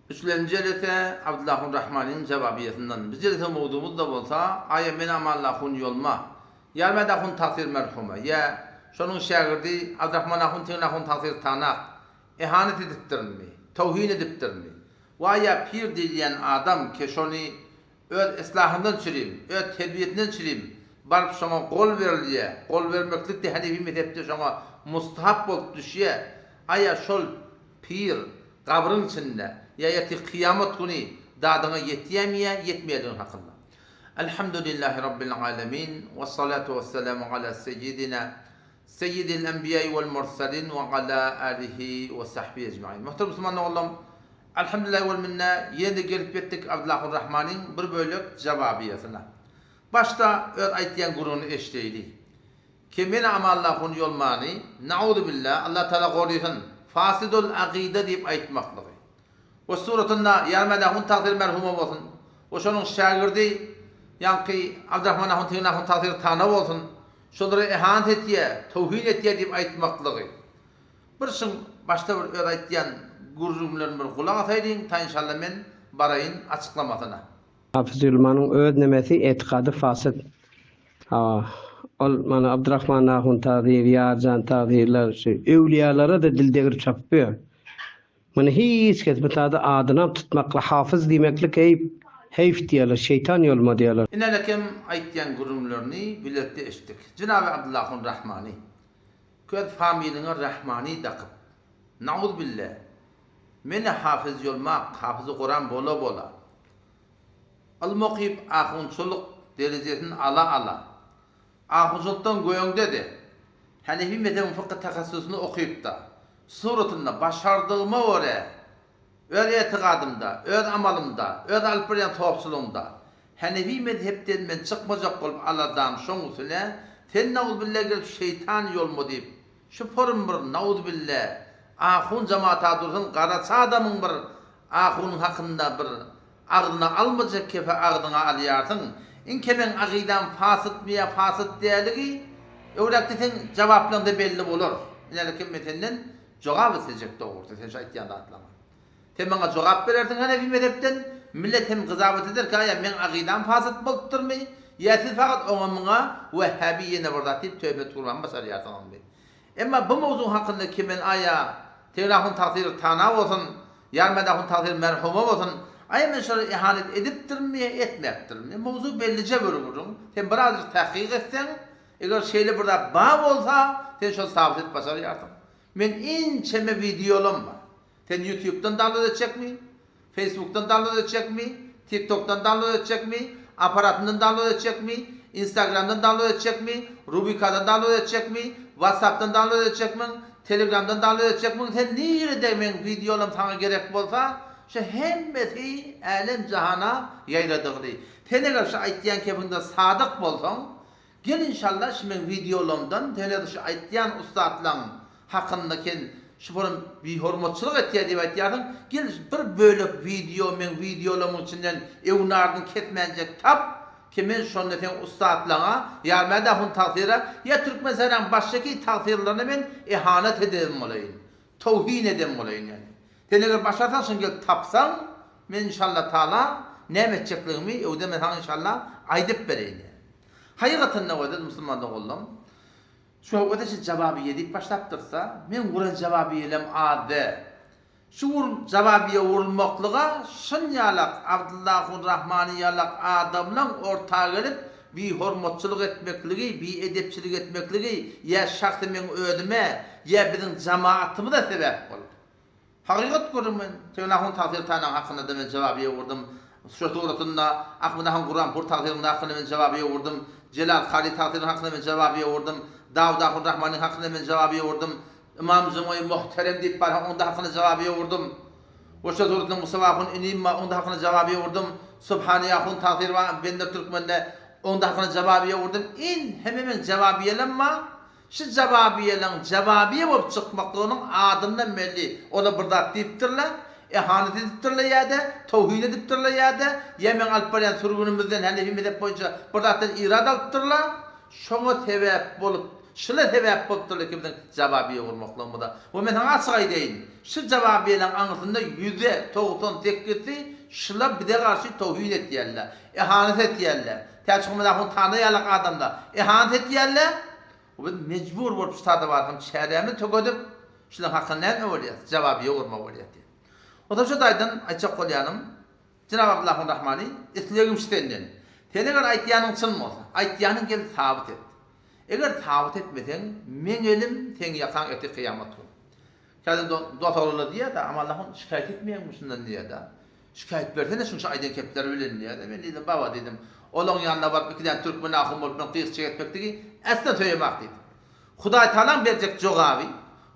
Üçüncü elete Abdullahurrahman'ın cevabiyetinden. Biz elete mevdumuz da olsa aya men amallahun yolma. Yarmadahun tasir merhuma. Ya şonun şagirdi Abdurrahmanahun tinahun tasir tanak. İhanet ediptirmi. Tevhin ediptirmi. Wa ya pir diyen adam ki şonu öz islahından çürüm, öz terbiyetinden çürüm. Barıp şona kol veriliye, kol vermeklik de Hanefi mezhepte şona mustahap bolup düşüye. Aya şol pir kabrın içinde ya yeti kıyamet günü dadına yetiyemeye yetmeyediğin hakkında. Elhamdülillahi Rabbil alemin ve salatu ve selamu ala seyyidina seyyidil enbiya'i vel mursalin ve ala alihi ve sahbihi ecma'in. Muhterem Müslümanlar oğlum, elhamdülillah vel minna yeni gelip ettik Abdullahurrahman'ın bir bölük cevabiyetine. Başta ayetiyen gurunu eşleydi. Kimin amallahun yolmani, na'udu billah, Allah Teala koruyorsun, fasidul akide deyip ayetmaklığı. O suratında yarmadahun takdir merhuma olsun. O şonun şagirdi, yankı Abdurrahmanahun tinahun takdir tanı olsun. Şonları ihanet etiye, tevhin etiye deyip ayetmaklığı. Bir şun başta bir ayetiyen gururumların bir kulak ataydın, ta inşallah men barayın açıklamasına. Hafız Yılman'ın öğrenmesi etikadı fasit. Mana Abdurrahman Ahun tazir, Yarcan tazirler, evliyalara da dildegir çapıyor. Mana hiç kes betada adına tutmakla hafız demeklik heyf diyorlar, şeytan yolma diyorlar. İnelekem ayetiyen gururumlarını bilette eşittik. Cenab-ı Abdullahurrahmani, köz familine Rahmani dakıp, na'ud billah, meni hafız yolmak, hafız-ı Kur'an bola bola, al-muqib ahunçuluk derecesini ala, ahunçuluktan goyun dedi, Hanefi mezhebin fıkıh takassusunu okuyup da, suratında başardığıma göre, öz etikadımda, öz amalımda, öz alperiyan topsuluğumda, Hanefi mezhepten men çıkmayacak olup Allah'dan şoň usule, sen na'ud billah gelip şeytan yol mu deyip, şu forum bir na'ud billah, ahun cemaata dursun, qaraça adamın bir ahunun hakkında bir ağdına almayacak kefe ağdına alayarsın. İnke men aqidam fasit miya fasit değerligi, öwrakten cevaplarında belli olur. Yani kim metenden cevap verecek doğru. Sen şayet atlama. Sen bana cevap verersin Hanefi mezhepten, millet hem gızabat eder ki ya men aqidam fasit bolup durmy? Ya siz fakat ona Vehhabiyene burada deyip tövbe turlan basar yartan bey. Ama bu mevzu hakkında kimin aya Tevrahun takdiri tana olsun, yarmadahun takdiri merhuma olsun, aya men şöyle ihanet ediptirmeye etmektirmeye. Mevzu bellice bölümürüm. Sen birazcık tahkik etsen, eğer şeyle burada bağ olsa, sen şöyle sabit et basar yartan. Men inçeme videolum var. Sen YouTube'dan download edecek mi? Facebook'tan download edecek mi? TikTok'tan download edecek mi? Aparatından download edecek mi? Instagram'dan download edecek mi? Rubica'dan download edecek mi? WhatsApp'tan download edecek mi? Telegram'dan download edecek mi? Sen nerede men videolarım sana gerek olsa, şu hemmeti alem cihana yayladığını. Sen eğer şu ayetiyen kefinde sadık bolsan, gel inşallah şu men videolarımdan, sen şu ayetiyen ustadlan hakkındaki şu bunun bir hormatçılık etiye diye ayetiyen, gel bir bölük video men videolarımın içinden evnardın ketmenecek tap, kimin şonda sen ustadlana, yarmadahun takdire, ya Türkmenistani'nin baştaki takdirlerine men ihanet edelim olayım, tevhin edelim olayım yani. Sen eğer başlarsan şunu gel tapsan, men inşallah Teala ne edecekliğimi evde men sana inşallah aydıp vereyim yani. Hakikaten ne var dedi Müslümanlar oğlum? Şu ödeşi cevabı yedik başlattırsa, men vuran cevabı yelem adı. Şu cevabıya vurulmaklığa, şun yalak, Abdullahurrahman'ı yalak adamla ortağa gelip, bir hormatçılık etmekliği, bir edepçilik etmekliği, ya şahsı men ödüme, ya bizim cemaatimi de sebep olur. Hakikat görüm men, Tevrahun takdir tanan hakkında da men cevabıya vurdum. Şu suratında, Ahmedahun Kur'an pur takdirinin hakkında men cevabıya vurdum. Celal Khali takdirinin hakkında men cevabıya vurdum. Davudahurrahman'ın hakkında men cevabıya vurdum. İmam Cumhuriyet muhterem deyip bana onda hakkında cevabıya vurdum. O şu suratında Musavahun inimma onda hakkında cevabıya vurdum. Subhaniyahun takdir var bende Türkmen'de onda hakkında cevabıya vurdum. İn hemen cevabiyelenme. Şu cevabiye olup çıkmaklığının adından belli. Ona burada deyiptirler. İhanet ediptirler ya da, tevhin ediptirler ya da, Yemen Alperiyan sürgünümüzden Hanefi mezhep boyunca buradan irad alıptırlar. Şuna sebep bolup şula sebep bolupdyr kimden jababy ýogurmaklygy da. O men haňa açyk aýdaýyn. Şu jababylaryň aňyrsynda %98 şula bide garşy tawhid etýärler, ihanet etýärler. Täçgümde tanıyalyk adamlar ihanet etýärler. O biz mecbur bolup ştada barym şäherimi tökedip şulaň hakyny näme bolýar? Jababy ýogurmak bolýar. O da şu daýdan aýçak bolýanym. Cenab-ı Allah'ın Rahmani etlegim şitenden. Teneger aýtýanyň çyn bolsa, aýtýanyň gel sabit et. Eger sabit etmesen, men elim sen ýakan eti kıyamat gün. Käde dotorlar diýär da, ama Allah'ın şikayet etmeýän musundan diýär da. Şikayet bersene şunça aýdan kepler bilen diýär da. Men dedim baba dedim. Olaň ýanyna baryp ikiden türkmen ahym bolup qyýs çeketmekdigi asla töýemek dedim. Hudaý taala berjek jogaby,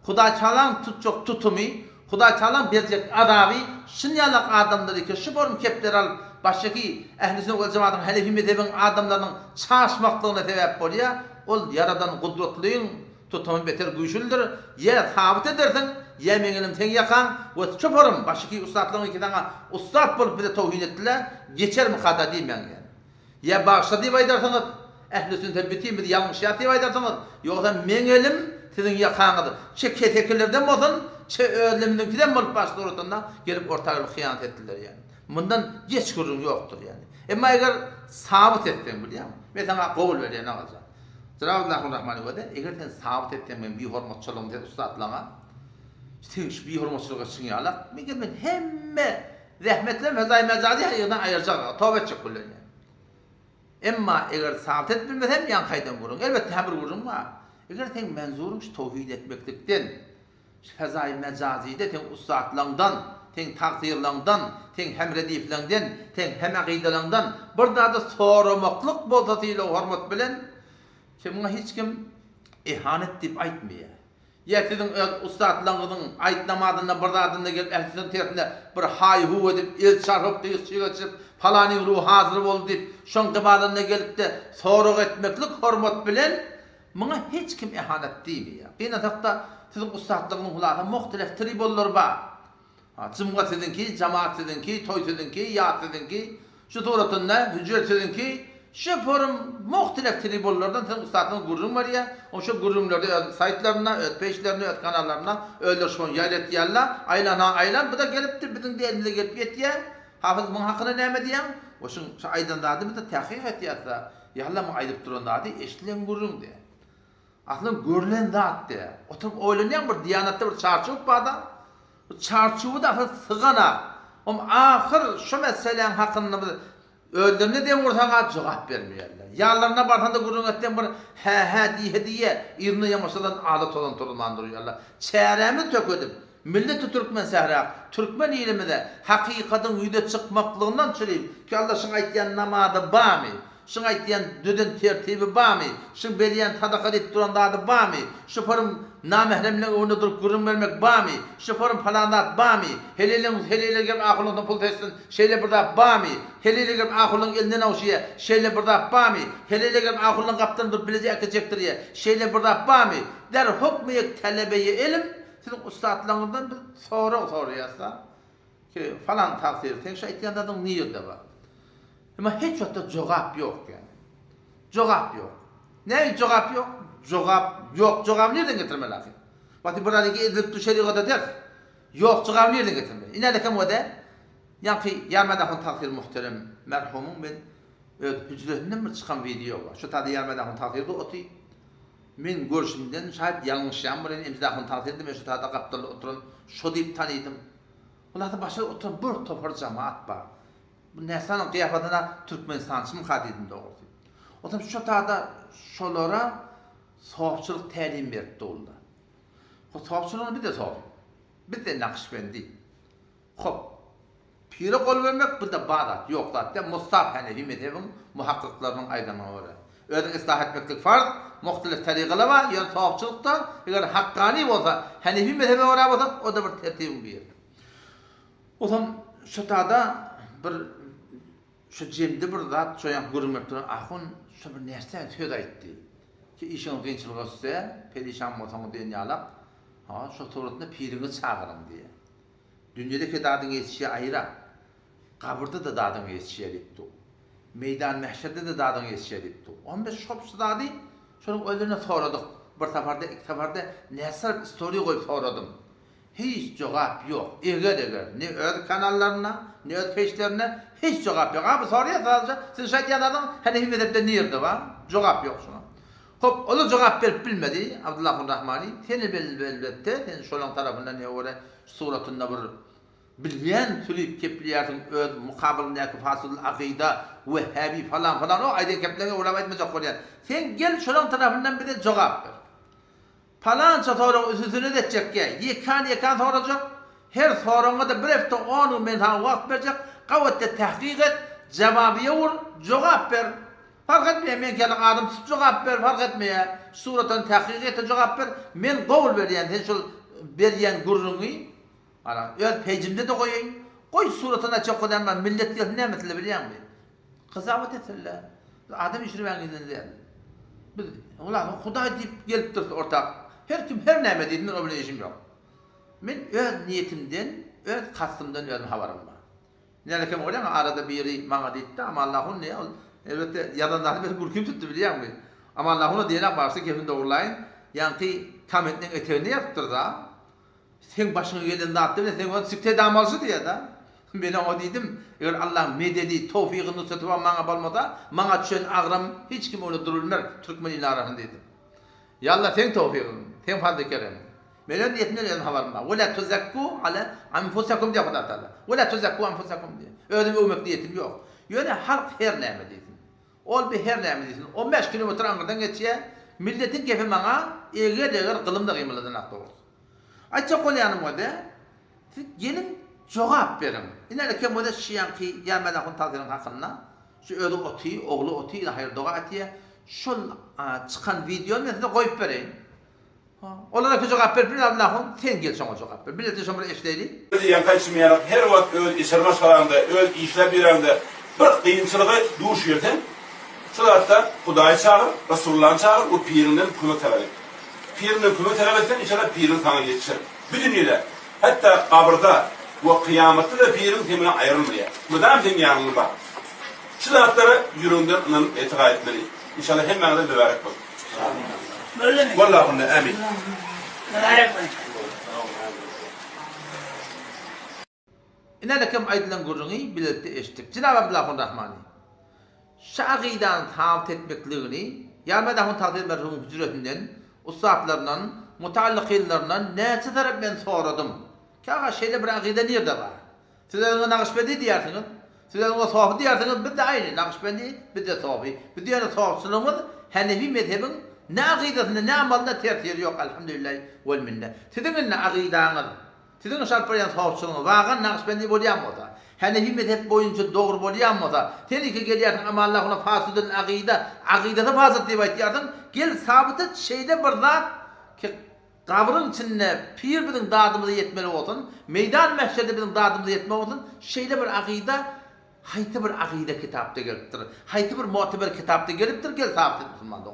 Hudaý taala tutjak tutumy, Hudaý taala berjek adaby, şunýalak adamlar iki şu borum kepler al başyky ähli sünnet we cemaatyň helefi mezhebiň adamlarynyň çaşmaklygyna sebäp bolýar. Ol yaradan gudratlyň tutumy beter güýçlüdir. Ýa sabit edersen, ýa meňelim sen ýakan we şu borum başyky ustadlaryň iki daňa ustad bolup bir tawhid etdiler. Geçer mi hada diýmen ýa. Ýa bagşa diýip aýdarsaňyz, ähli sünnet bitim bir ýalňyş ýat diýip aýdarsaňyz, ýogsa meňelim siziň ýakanýydy. Çe keteklerden bolsun, çe öldümdükden bolup başlar otanda gelip ortaga hyýanat etdiler ýani. Mundan geç gurun ýokdur ýani. Emma eger sabit etsen bilýär, men sana gowul berýän agaja. Cenab-ı Allah'ın Rahmani we de eger sen sabit etsen men bir hormatçylygyň de ustadlaňa, sen şu bir hormatçylyga çyňýarlar, men hemme rahmetle mezaý mezazi ýygyna aýarjak, tawba etjek bolýar. Emma eger sabit etbilmesem ýan haýdan gurun, elbetde häbir gurun bar. Eger sen menzurum şu tawhid etmeklikden, fezaý mecazide sen ustadlaňdan, sen takdirlaňdan, sen hemrediflaňdan, sen hem aqidalaňdan bir daha da soramaklyk bolsa diýle hormat bilen kimge hiç kim ihanet diýip aýtmaýar. Ýa siziň ustadlaňyzyň aýtnamadyna bir daha da gelip ähli terinde bir hay-hu edip el çarhyp diýip falany ruh hazır boldy diýip şoň gybalyna gelip de sorak etmeklik hormat bilen muňa hiç kim ihanet diýmeýär. Ýene takda siziň ustadlygynyň hulata muhtelif tribollar bar. Cumhuriyet dedinki, cemaat dedinki, toy dedinki, yat dedinki, şu toratında hüccet dedinki, şu forum muhtelif tribollardan sen ustadın gurrun var ya, o şu gurrunlarda saytlarına, peşlerine, kanallarına öyle şu yaylet yalla, aylan, bu da geliptir, bütün diğerinde gelip yetiye, hafız bunun hakkını näme diýen, o şu aydan dadı bir de tahkik etiyatsa, yalla mı aydıp duran dadı, eşlilen gurrun diye. Aslında görülen dadı diye, oturup oylanyan bir diyanatta bir çarçılık bağda, çarçubu da sığana. Ahir şu meselenin hakkında öldürne diye vursaňa jogap bermeýärler. Ýallarına barsanda gurrun etden bir he diýe ýyryny ýamaşadan adat olan turmandyrýarlar. Çäremi tökedip milleti türkmen sährak, türkmen ilimide hakykatyň üýde çykmaklygyndan çyryp ki Allah şoň aýtýan namady barmy? Şoň aýtýan düden tertibi barmy? Şoň berýän sadaka edip durandady barmy? Şu forum namehremle onu durup gurrun vermek barmy? Şu forum falanat barmy? Helelerge ahylyňdan pul tessin, şeýle birde barmy? Helelerge ahylyň elinden awşýa, şeýle birde barmy? Helelerge ahylyň gapdan durup bilejek ekejekdir ýa, şeýle birde barmy? Der hukmyk telebeyi ilim, siziň ustadlaryňdan bir soraýarsa ki falan taksir, sen şu aýtýandadyň niýeti bar. Ama hiç wagtda jogap ýok yani. Jogap ýok. Näme jogap ýok? Jogap ýok. Jogap nerden getirmeli? Bati buradaki edip şeriýata ders. Ýok, jogap nerden getirmeli? Ine de kim wada? Ýa-ki ýarmadaň taksir muhterem merhumum men hücretinden bir çykan video bar. Şu taýda ýarmadaň taksirde oty. Men görüşimden şaýat ýalňyşýan bir imzadan taksirde men şu taýda gapdaly oturan şu diýip tanydym. Ularda başa oturan bir topar jamaat bar. Bu neslanın kıyafetine Türkmenistançı mı kadidin doğrusu. O zaman şu taada şolara soğukçuluk təlim verdi oldu. O soğukçuluğunu bir de soğuk. Bir de Nakşibendi. Hop. Piri kol vermek bir de Bağdat. Yok da Mustafa Hanefi mezhebinin muhakkiklarının aydınlığı var. Özün ıslah etmeklik farz, muhtelif tariqalar var. Yani soğukçulukta eğer hakkani olsa, Hanefi mezhebi var olsa o da bir tertibin bir yer. O zaman şu taada bir şu jemde bir zat çoyan görünmep duran ahun şu bir nerse söz aýtdy. Ki işin gynçylygy bolsa, perişan bolsaňyz diýen ýalap, ha şu toratda piriňi çağırın diye. Dünýedeki dadyň ýetişi aýra. Kabrda da dadyň ýetişi ýetdi. Meydan mahşerde de dadyň ýetişi ýetdi. 15 şopsy dady şonuň öldürine soradyk. bir seferde, iki seferde näsir story koyup soradım. Hiç cevap yok. Eger ne öz kanallarına, ne öz peşlerine hiç cevap yok. Abi soruya sadece siz şeytanlardan hani himmetinde nerede var? Cevap yok şuna. Hop, onu cevap verip bilmedi Abdullah Rahmani. Seni belbette, sen şolan tarafından ne öyle suratında bir bilmeyen türlü kepliyetin öz mukabilindeki fasıl akida, vehhabi falan o ayda keplerine uğramaytmayacak oluyor. Sen gel şolan tarafından bir de cevap ver. Falanca soru üstüne de edecek ki, yekan soracak, her soruna da bir hafta 10 men vakt verecek, kavvette tahkik et, cevabıya vur, cevap ver. Fark etmiyor, men kelin adım tut cevap ver, fark etmiyor. Suratan tahkik et, cevap ver, men qovul veriyen, sen şol veriyen gurrunu, öz pejimde de koyayım, koy suratına çok kodan ben, millet gelsin ne metle biliyor musun? Kızavet etsinler, adam işini ben gidin ulan Huda deyip gelip dursa ortak. Her kim her näme diýdi, men o bilen işim yok. Men öz niyetimden, öz kastımdan özüm habarym var. Nälekem oýan arada biri maňa diýdi, ama Allah'ın ne? Elbette yalanlar bir gurkum tuttu bilýär mi? Ama Allah'ın diýene barsa kefin dogurlaýyn. Ýani kametniň etegini ýaptyrda. Sen başyňa gelen zatdy, sen onu sikte damalsy diýär da. Ben o diýdim, eger Allah mededi, tawfigyny nusraty maňa bolmasa, maňa düşen agram hiç kim onu durulmaz. Türkmen ilarahyn dedim. Yalla sen tawfigin, sen fazla kerem. Menen niyetimden özüm habarym var. Wala tuzakku ala anfusakum diýip Huda taala. Wala tuzakku anfusakum diýip. Özüme ömek niyetim ýok. Ýöne halk her näme diýsin. Ol bir her näme diýsin. 15 kilometr aňyrdan geçýär. Milletin kefi maňa eger gylymda gymyladan akdyr. Aýtsa golýanym wada. Siz gelin cevap verin. İnanın ki bu da şiyanki yamada kun tazirın hakkında. Şu ödü oti, oğlu oti, hayır doğa atiye. Şol çıkan videonu ben size koyup vereyim. Onlara ki cevap ver, bir Allah'ın sen gel sana cevap ver. Milleti şomra eşleyli. Yan kaçmayarak her vakit öyle işlerine çalanda, öyle işler bir anda bir kıyımçılığı duş yerden. Sıratta Huda'yı çağır, Resulullah'ı çağır, o pirinden kümü tevelik. Pirinden kümü tevelikten inşallah pirin sana geçer. Bir dünyada, hatta kabrda ve kıyamette de pirin temine ayrılmıyor. Müdam sen yanını bak. Sıratlara yüründen onun etika etmeli. İnşallah hemen de mübarek bak. Vallahi bunda amin. İnanın aýdylan gurrunu biletde eşitdik. Cenab-ı Abdullah Rahmani. Şagidan taat etmekligini, Yalmadahun takdir merhumun hücretinden, ustadlarından, mutaallıklarından näçe tarap ben soradım. Kağa şeyde bir akide nerede var? Sizler Nakşibendi diýersiniz. Sizler o Sofi diýersiniz, bir de aynı Nakşibendi, bir de Sofi. Bir diýer Sofçylığımız Hanefi mezhebin ne akidesinde ne amalında tertiri yok elhamdülillah vel minne. Sizin ne akidaňyz? Sizin şartlayan Sofçylygyňyz wagan Nakşibendi bolýanmasa, Hanefi mezhep boyunca doğru bolýanmasa, teniki gelýärsiň ama Allah ona fasidin akidede fasit diýip aýtýarsyň, gel sabit et şeyde bir zat ki kabrın içinde pir bizim dadımıza yetmeli olsun, meydan mehşerde bizim dadımıza yetmeli olsun, şeyde bir akide, hayti bir akide kitapta geliptir, hayti bir muteber kitapta geliptir, gel sabit et Müslüman doğru.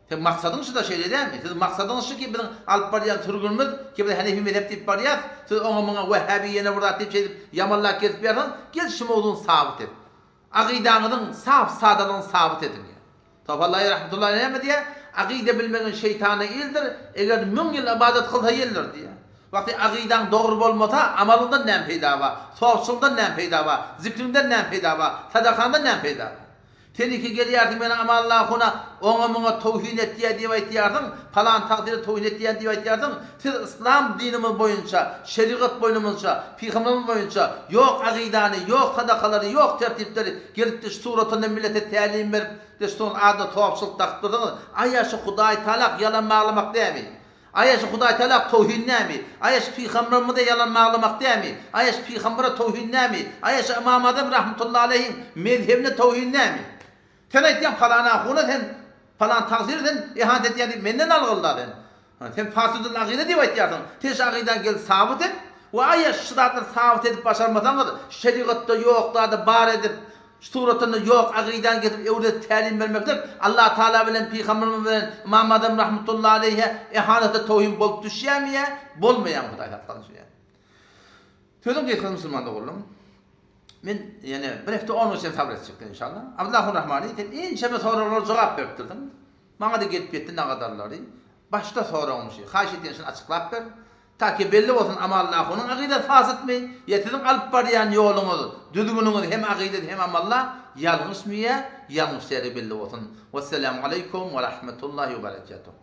Sen maksadın şu da şeyde değil mi? Siz maksadın şu ki bizim alıp barıyan sürgünümüz, ki bizim Hanefi mezhep deyip barıyat, siz ona buna Vehhabiyene burada deyip şey deyip yamallah kesip yarsan, gel şimdi olduğunu sabit et. Akidanının saf sadalığını sabit edin ya. Tafallahi rahmetullahi aleyhi diye, akide bilmenin şeytanı ildir, eğer 1000 yıl ibadet kılsa yerler diye. Vakti akidan doğru bolmasa amalından nem peyda var, sofçuldan nem peyda var, zikrinden nem peyda var, sadakandan nem peyda var. Teniki gelýärdiň men ama Allah'una ona tawhin et diýip aýtýardyň, falan takdiri tawhin et diýip aýtýardyň. Siz İslam dinimiz boyunça, şeriat boyunça, peygamberimiz boyunça yok akidany, yok sadakalary, yok tertipleri gelip de suratynda millete tälim berip, deston ada tawapçylyk takdyryň. Aýaşy Hudaý Taala yalan maglamak diými? Aýaşy Hudaý Taala tawhin nämi? Aýaşy peygamberimiz de yalan maglamak diými? Aýaşy peygambere tawhin nämi? Aýaşy İmam Azam rahmetullahi aleyhi mezhebine tawhin nämi? Sen aýtýan falana huna sen falan takdirden ihanet etýän menden algylladyn. Sen fasidul akide diýip aýtýarsyň. Teş akidan gel sabit et. Wa aýa şudatlar sabit edip başarmasaňyz, şeriatda ýok da bar edip, suratynda ýok akidan getip öwret tälim bermekdir. Allah Taala bilen peýgamberimiz bilen İmam Azam rahmetullahi aleyhi ihanete tawhin bolup düşýärmi? Bolmaýan Hudaý haqqan şey. Sözüm geçen Müslüman oğlum. Men yani bir hafta 10 gün sabret çıktı inşallah. Abdullah Rahmani en şeme sorulara cevap verdim. Bana da gelip gitti ne kadarları. Başta sonra olmuş. Haş ettiğin için açıklap ver. Ta ki belli olsun ama Allah onun akidet fasıt mı? Yetirin alıp barayan yolunuz, düzgününüz hem akidet hem amallah yanlış mı ya? Yanlış yeri belli olsun. Vesselamu aleyküm ve rahmetullahi ve berekatuhu.